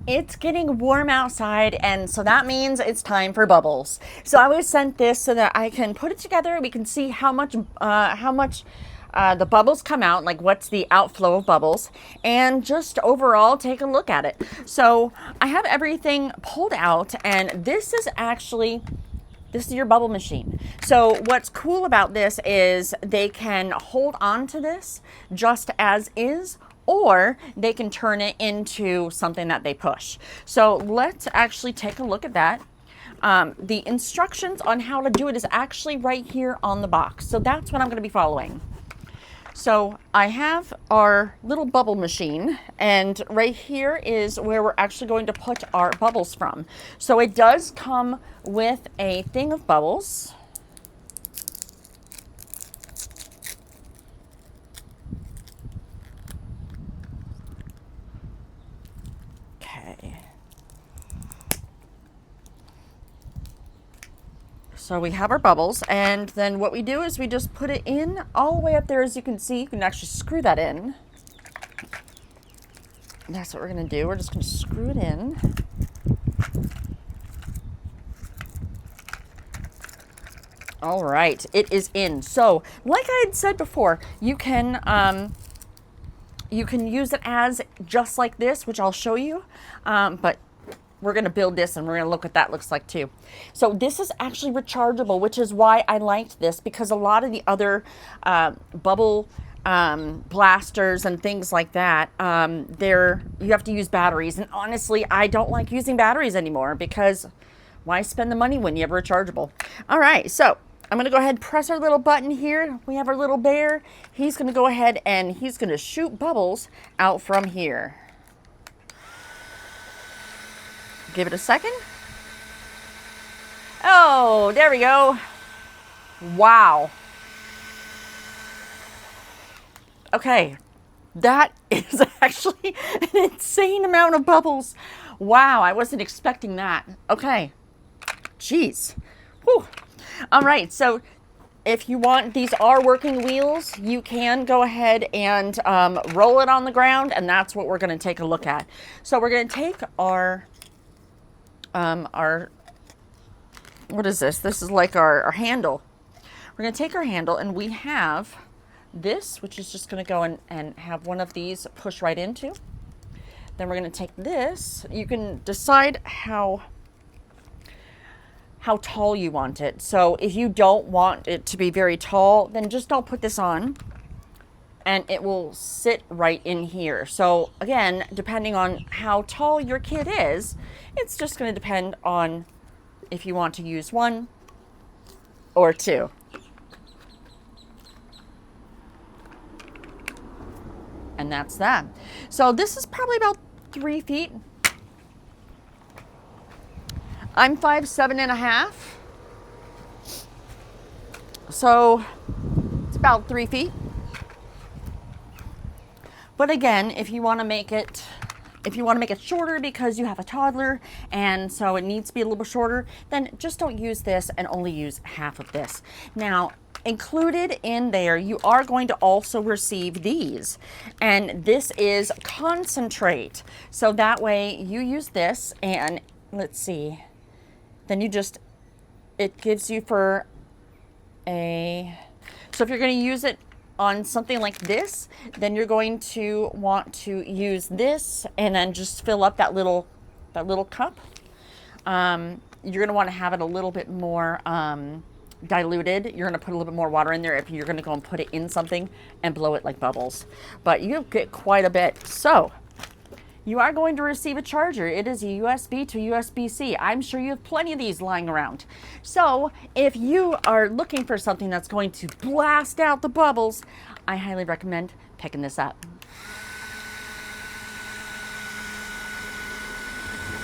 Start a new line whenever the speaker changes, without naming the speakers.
It's getting warm outside, and so that means it's time for bubbles. So I was sent this so that I can put it together. We can see how much the bubbles come out, like what's the outflow of bubbles, and just overall take a look at it. So I have everything pulled out, and this is your bubble machine. So what's cool about this is they can hold on to this just as is, or they can turn it into something that they push. So let's actually take a look at that. The instructions on how to do it is actually right here on the box. So that's what I'm going to be following. So I have our little bubble machine, and right here is where we're actually going to put our bubbles from. So it does come with a thing of bubbles. Okay. So we have our bubbles, and then what we do is we just put it in all the way up there. As you can see, you can actually screw that in. That's what we're going to do. We're just going to screw it in. All right, it is in. So like I had said before, you can use it as just like this, which I'll show you, but we're going to build this and we're going to look what that looks like too. So this is actually rechargeable, which is why I liked this, because a lot of the other bubble blasters and things like that, you have to use batteries. And honestly, I don't like using batteries anymore, because why spend the money when you have a rechargeable? All right, so I'm going to go ahead and press our little button here. We have our little bear. He's going to go ahead and he's going to shoot bubbles out from here. Give it a second. Oh, there we go. Wow. Okay, that is actually an insane amount of bubbles. Wow, I wasn't expecting that. Okay, jeez. Whew. All right, so if you want, these are working wheels. You can go ahead and roll it on the ground, and that's what we're going to take a look at. So we're going to take our what is this? This is like our handle. We're going to take our handle, and we have this, which is just going to go and have one of these push right into. Then we're going to take this. You can decide how tall you want it. So if you don't want it to be very tall, then just don't put this on, and it will sit right in here. So again, depending on how tall your kid is, it's just going to depend on if you want to use one or two. And that's that. So this is probably about 3 feet. I'm 5'7½". So it's about 3 feet. But again, if you want to make it shorter because you have a toddler and so it needs to be a little bit shorter, then just don't use this and only use half of this. Now, included in there, you are going to also receive these, and this is concentrate. So that way you use this, and let's see, then it gives you for a, so if you're going to use it on something like this, then you're going to want to use this and then just fill up that little cup. You're going to want to have it a little bit more diluted. You're going to put a little bit more water in there if you're going to go and put it in something and blow it like bubbles. But you get quite a bit. So you are going to receive a charger. It is a USB to USB-C. I'm sure you have plenty of these lying around. So if you are looking for something that's going to blast out the bubbles, I highly recommend picking this up.